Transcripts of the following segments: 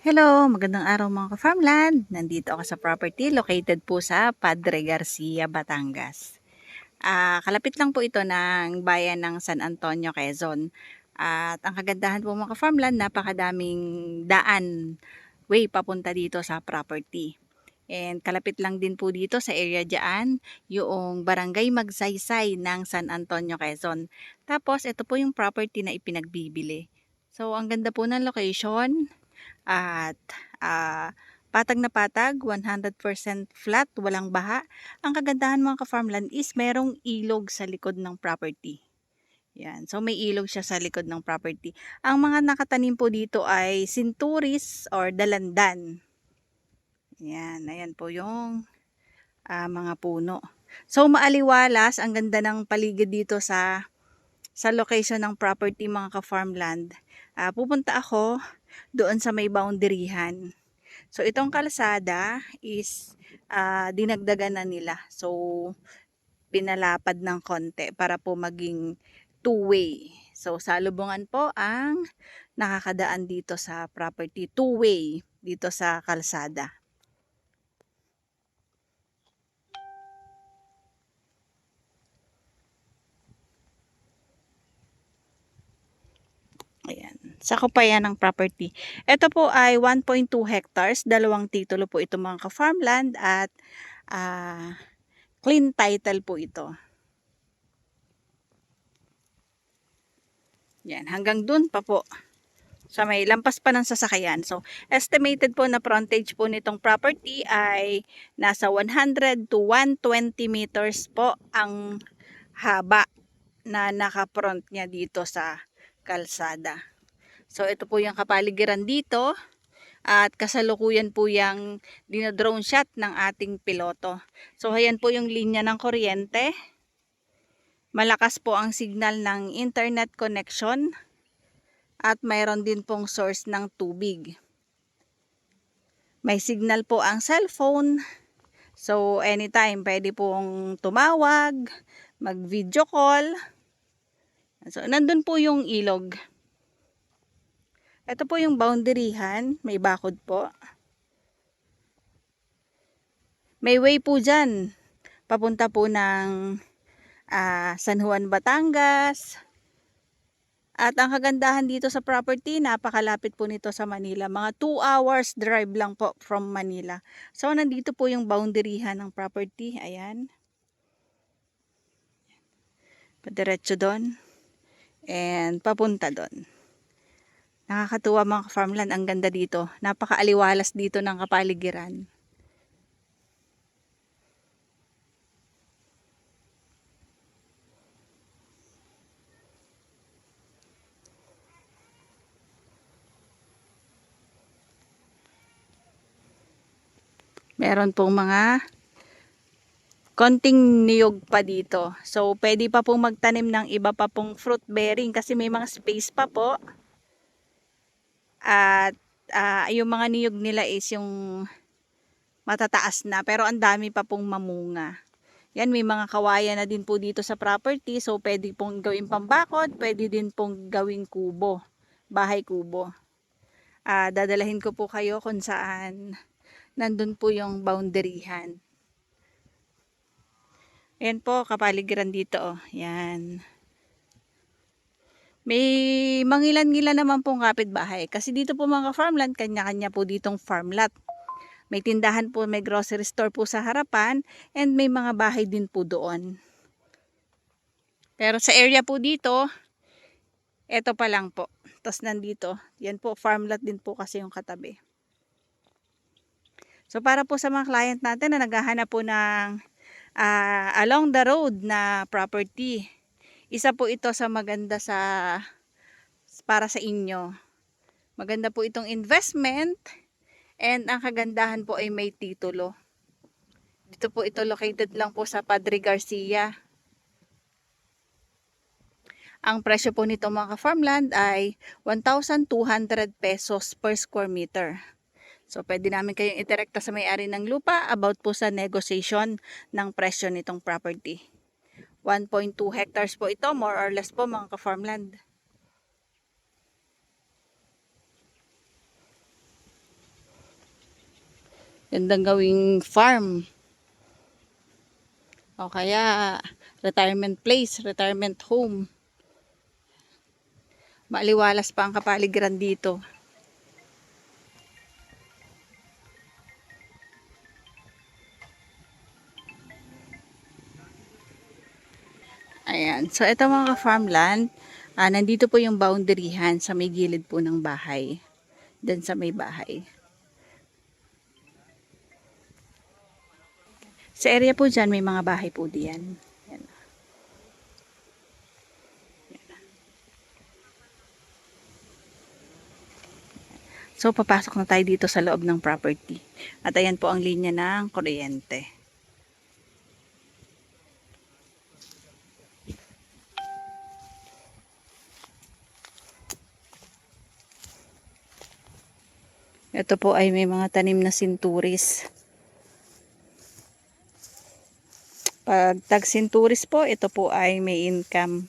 Hello, magandang araw mga ka-farmland. Nandito ako sa property located po sa Padre Garcia, Batangas. Kalapit lang po ito ng bayan ng San Antonio, Quezon. At ang kagandahan po mga ka-farmland, napakadaming daan way papunta dito sa property. And kalapit lang din po dito sa area dyan, yung Barangay Magsaysay ng San Antonio, Quezon. Tapos ito po yung property na ipinagbibili. So ang ganda po ng location. At patag na patag, 100% flat, walang baha. Ang kagandahan mga ka-farmland is merong ilog sa likod ng property. Yan. So may ilog siya sa likod ng property. Ang mga nakatanim po dito ay sinturis or dalandan. Yan. Ayan po yung mga puno. So maaliwalas, ang ganda ng paligid dito sa location ng property mga ka-farmland. Pupunta ako doon sa may boundaryhan. So itong kalsada is dinagdagan na nila. So pinalapad ng konti para po maging two-way. So salubungan po ang nakakadaan dito sa property. Two-way dito sa kalsada. Ayan. Sakupayan ng property. Ito po ay 1.2 hectares. Dalawang titulo po ito mga ka-farmland at clean title po ito. Yan. Hanggang dun pa po. Sa may lampas pa ng sasakyan. So, estimated po na frontage po nitong property ay nasa 100 to 120 meters po ang haba na naka-front niya dito sa kalsada. So, ito po yung kapaligiran dito. At kasalukuyan po yung dinodrone shot ng ating piloto. So, ayan po yung linya ng kuryente. Malakas po ang signal ng internet connection. At mayroon din pong source ng tubig. May signal po ang cellphone. So, anytime pwede pong tumawag, mag-video call. So, nandun po yung ilog. Ito po yung boundaryhan. May bakod po. May way po dyan. Papunta po ng San Juan, Batangas. At ang kagandahan dito sa property, napakalapit po nito sa Manila. Mga 2 hours drive lang po from Manila. So, nandito po yung boundaryhan ng property. Ayan. Padiretso doon. And papunta doon. Nakakatuwa mga farmland. Ang ganda dito. Napakaaliwalas dito ng kapaligiran. Meron pong mga konting niyog pa dito. So, pwede pa pong magtanim ng iba pa pong fruit bearing kasi may mga space pa po. At yung mga niyog nila is yung matataas na. Pero ang dami pa pong mamunga. Yan, may mga kawayan na din po dito sa property. So, pwede pong gawing pambakod. Pwede din pong gawing kubo. Bahay kubo. Dadalahin ko po kayo kung saan nandun po yung boundaryhan. Ayan po, kapaligiran dito. Oh. Yan. May mangilan-ngilan naman pong kapitbahay. Kasi dito po mga farmland, kanya-kanya po ditong farmlot. May tindahan po, may grocery store po sa harapan. And may mga bahay din po doon. Pero sa area po dito, eto pa lang po. Tapos nandito, yan po, farmlot din po kasi yung katabi. So para po sa mga client natin na naghahanap po ng along the road na property, isa po ito sa maganda para sa inyo. Maganda po itong investment and ang kagandahan po ay may titulo. Dito po ito located lang po sa Padre Garcia. Ang presyo po nito mga farmland ay 1,200 pesos per square meter. So, pwede namin kayong itirekta sa may-ari ng lupa about po sa negotiation ng presyo nitong property. 1.2 hectares po ito, more or less po mga ka-farmland. Gandang gawing farm. O kaya retirement place, retirement home. Maaliwalas pa ang kapaligiran dito. Ayan. So, ito mga ka-farmland, nandito po yung boundaryhan sa may gilid po ng bahay. Diyan sa may bahay. Sa area po dyan, may mga bahay po diyan. Ayan. So, papasok na tayo dito sa loob ng property. At ayan po ang linya ng kuryente. Ito po ay may mga tanim na sinturis. Pag tag-sinturis po, ito po ay may income.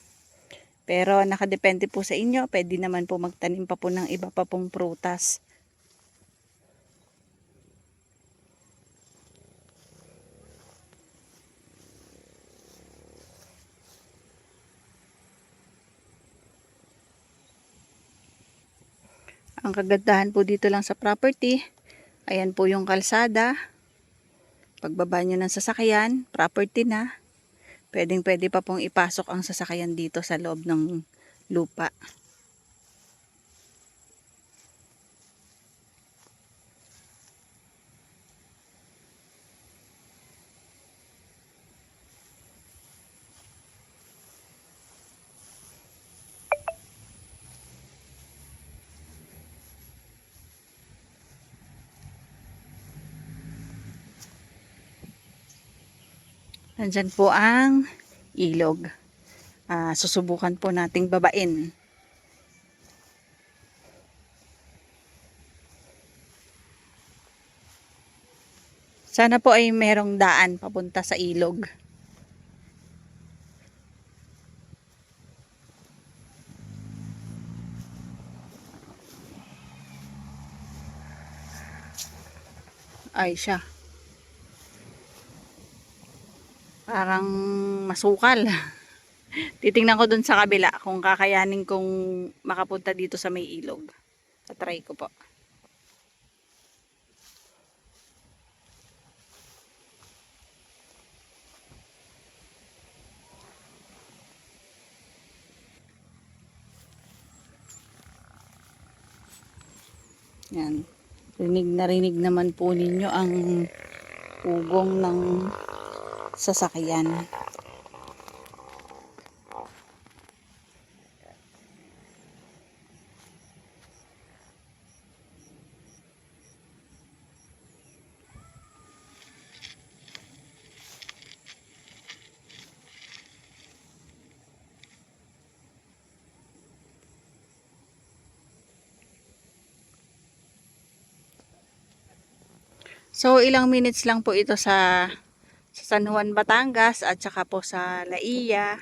Pero nakadepende po sa inyo. Pwede naman po magtanim pa po ng iba pa pong prutas. Ang kagandahan po dito lang sa property, ayan po yung kalsada. Pagbaba nyo ng sasakyan, property na. Pwede pa pong ipasok ang sasakyan dito sa loob ng lupa. Nandyan po ang ilog. Susubukan po nating babain. Sana po ay merong daan papunta sa ilog. Ay siya. Parang masukal. Titingnan ko dun sa kabila kung kakayanin kong makapunta dito sa may ilog. Try ko po. Yan. Rinig naman po ninyo ang ugong ng sasakyan. So, ilang minutes lang po ito sa San Juan, Batangas at saka po sa Laia.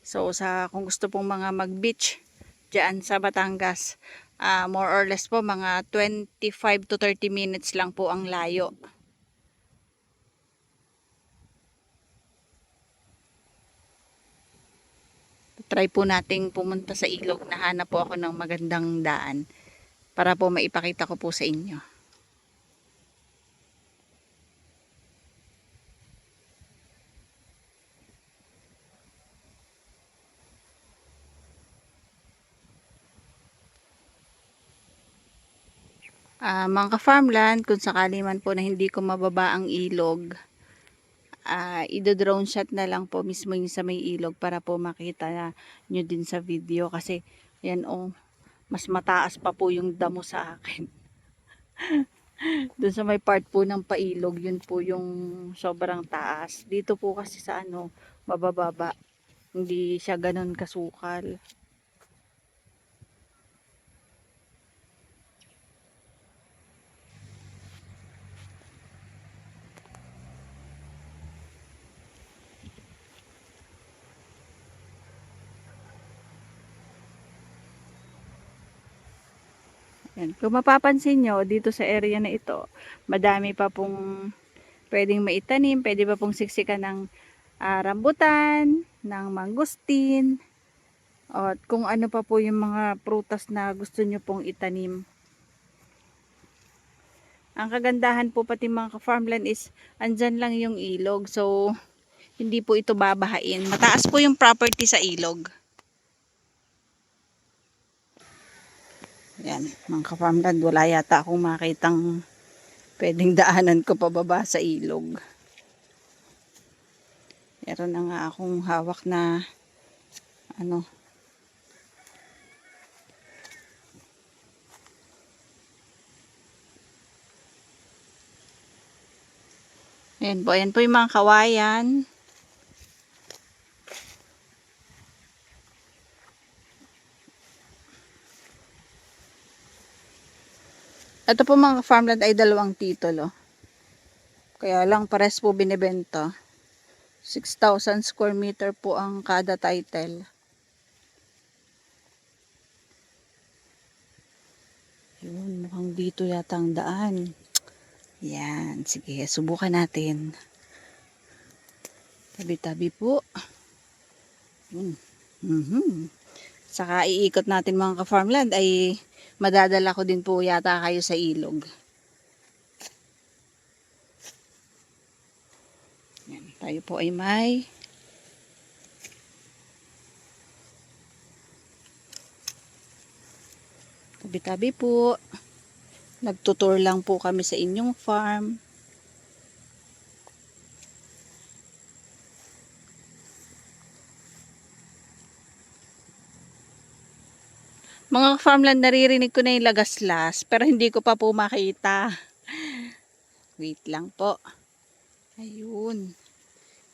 So, kung gusto pong mga mag-beach dyan sa Batangas, more or less po mga 25 to 30 minutes lang po ang layo. Try po nating pumunta sa ilog. Nahanap po ako ng magandang daan para po maipakita ko po sa inyo. Mga ka-farmland, kung sakali man po na hindi ko mababa ang ilog, i-drone shot na lang po mismo yung sa may ilog para po makita nyo din sa video kasi yan mas mataas pa po yung damo sa akin. Doon sa may part po ng pailog, yun po yung sobrang taas. Dito po kasi sa mabababa. Hindi siya ganun kasukal. Yan. Kung mapapansin nyo, dito sa area na ito, madami pa pong pwedeng maitanim, pwede pa pong siksikan ng rambutan, ng mangustin, at kung ano pa po yung mga prutas na gusto nyo pong itanim. Ang kagandahan po pati mga ka-farmland is andyan lang yung ilog. So, hindi po ito babahain. Mataas po yung property sa ilog. Yan, mga ka-farmland, wala yata akong makitang pwedeng daanan ko pababa sa ilog. Meron na nga akong hawak na ano. Ayan po yung mga kawayan. Ito po mga farmland ay 2 titulo. Kaya lang pares po binibenta. 6,000 square meter po ang kada title. Yun, mukhang dito yata ang daan. Yan, sige, subukan natin. Tabi-tabi po. Saka iikot natin mga ka-farmland ay madadala ko din po yata kayo sa ilog. Yan, tayo po ay may tabi-tabi po. Nagtutour lang po kami sa inyong farm. Mga farmland, naririnig ko na yung lagaslas, pero hindi ko pa po makita. Wait lang po. Ayun.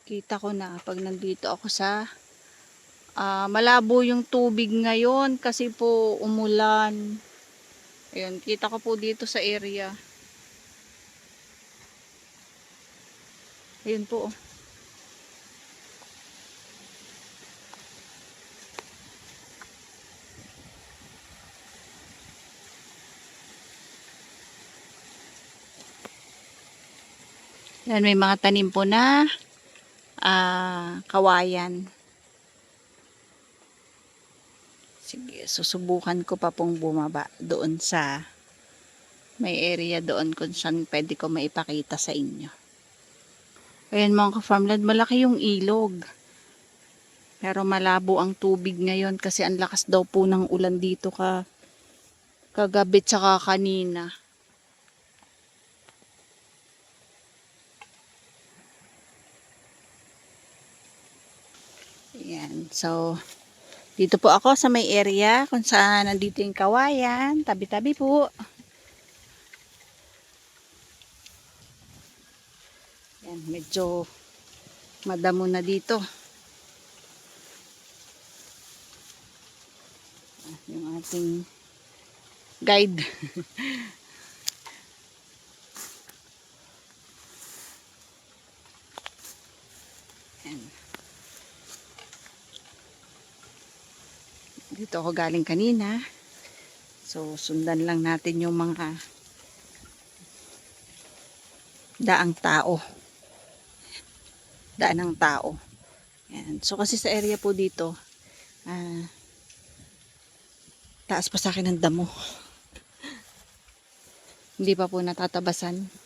Kita ko na pag nandito ako sa malabo yung tubig ngayon kasi po umulan. Ayun, kita ko po dito sa area. Ayun po. Yan, may mga tanim po na kawayan. Sige, susubukan ko pa pong bumaba doon sa may area doon kung saan pwede ko maipakita sa inyo. Ayan mga ka-farmland, malaki yung ilog. Pero malabo ang tubig ngayon kasi ang lakas daw po ng ulan dito kagabi tsaka kanina. Ayan, so dito po ako sa may area kung saan nandito yung kawayan, tabi-tabi po. Ayan, medyo madamo na dito. Yung ating guide. Ayan. Dito ako galing kanina. So, sundan lang natin yung mga daang tao. Daan ng tao. Ayan. So, kasi sa area po dito, taas pa sa akin ng damo. Hindi pa po natatabasan.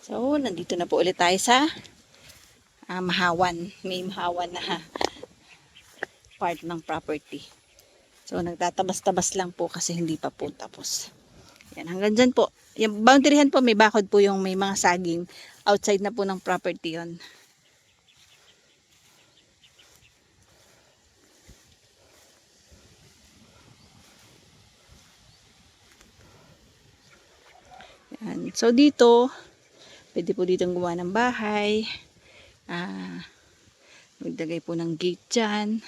So, nandito na po ulit tayo sa Mahawan. May Mahawan na part ng property. So, nagtatabas-tabas lang po kasi hindi pa po tapos. Yan, hanggang dyan po. Yung boundaryhan po, may bakod po yung may mga saging. Outside na po ng property yon. Yan. So, dito, pwede po ditong gumawa ng bahay. Maglagay po ng gate dyan.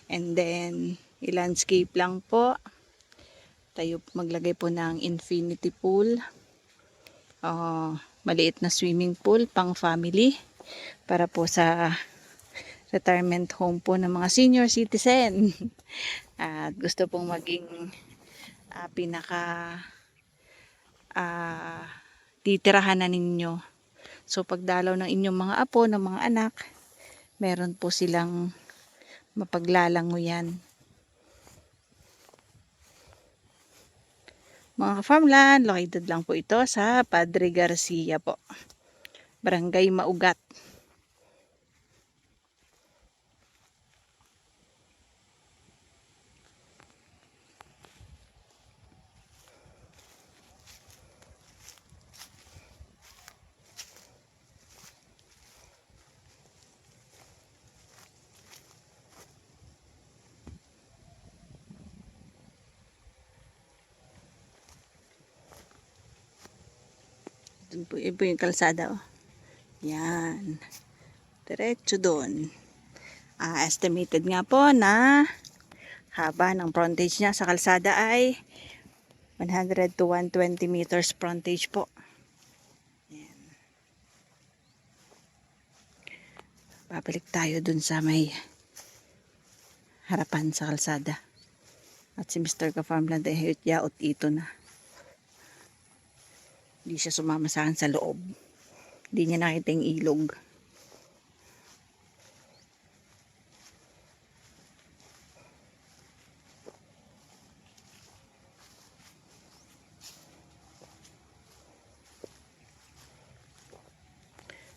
And then, i-landscape lang po. Tayo maglagay po ng infinity pool. Maliit na swimming pool pang family. Para po sa retirement home po ng mga senior citizen. At gusto pong maging titirahan na ninyo. So pagdalaw ng inyong mga apo, ng mga anak, meron po silang mapaglalanguyan. Mga ka-farmland, located lang po ito sa Padre Garcia po. Barangay Maugat. Ito po yung kalsada. Yan. Diretso doon. Estimated nga po na haba ng frontage niya sa kalsada ay 100 to 120 meters frontage po. Yan. Babalik tayo dun sa may harapan sa kalsada. At si Mr. Ka-Farmland ay yaot ito na. Hindi siya sumama sa akin sa loob. Hindi niya nakita yung ilog.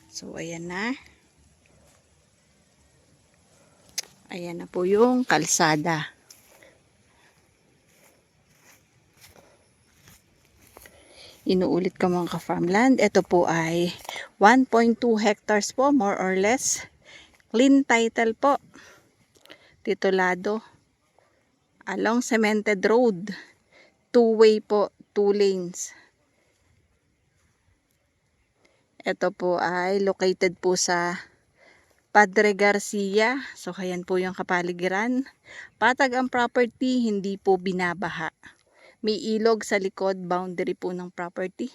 So, ayan na. Ayan na po yung kalsada. Inuulit ko mga ka-farmland. Ito po ay 1.2 hectares po, more or less. Clean title po. Titulado. Along cemented road. Two-way po, 2 lanes. Ito po ay located po sa Padre Garcia. So, ayan po yung kapaligiran. Patag ang property, hindi po binabaha. May ilog sa likod, boundary po ng property.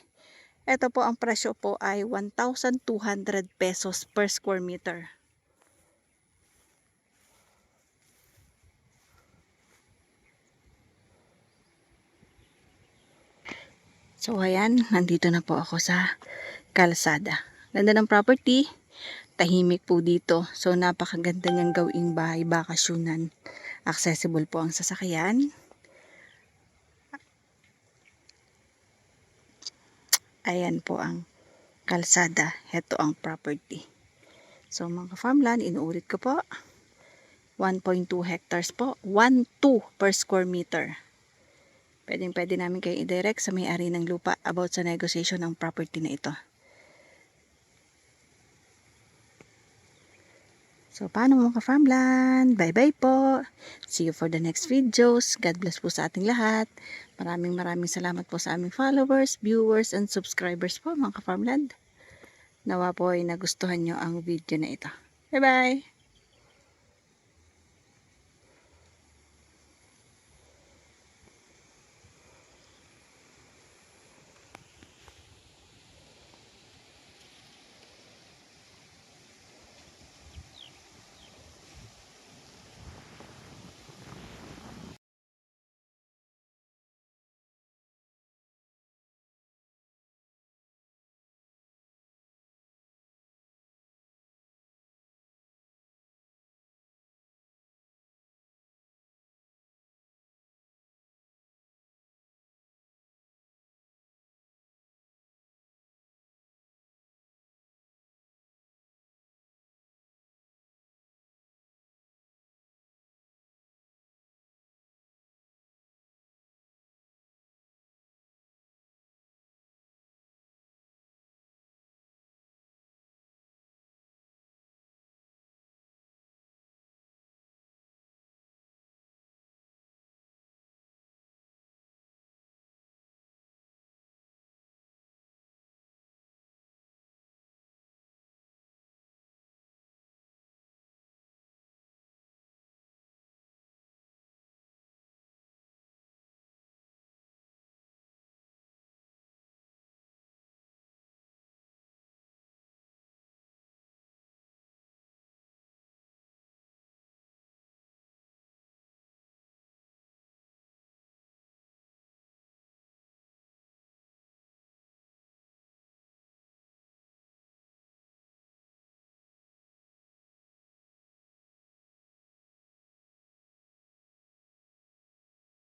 Ito po ang presyo po ay 1,200 pesos per square meter. So ayan, nandito na po ako sa kalsada. Ganda ng property, tahimik po dito. So napakaganda niyang gawing bahay, bakasyunan. Accessible po ang sasakyan. Ayan po ang kalsada. Ito ang property. So mga farmland, inuulit ko po. 1.2 hectares po. 1.2 per square meter. Pwede namin kayo i-direct sa may-ari ng lupa about sa negotiation ng property na ito. So, paano mga ka-farmland? Bye-bye po. See you for the next videos. God bless po sa ating lahat. Maraming salamat po sa aming followers, viewers, and subscribers po mga ka-farmland. Nawa po ay nagustuhan nyo ang video na ito. Bye-bye!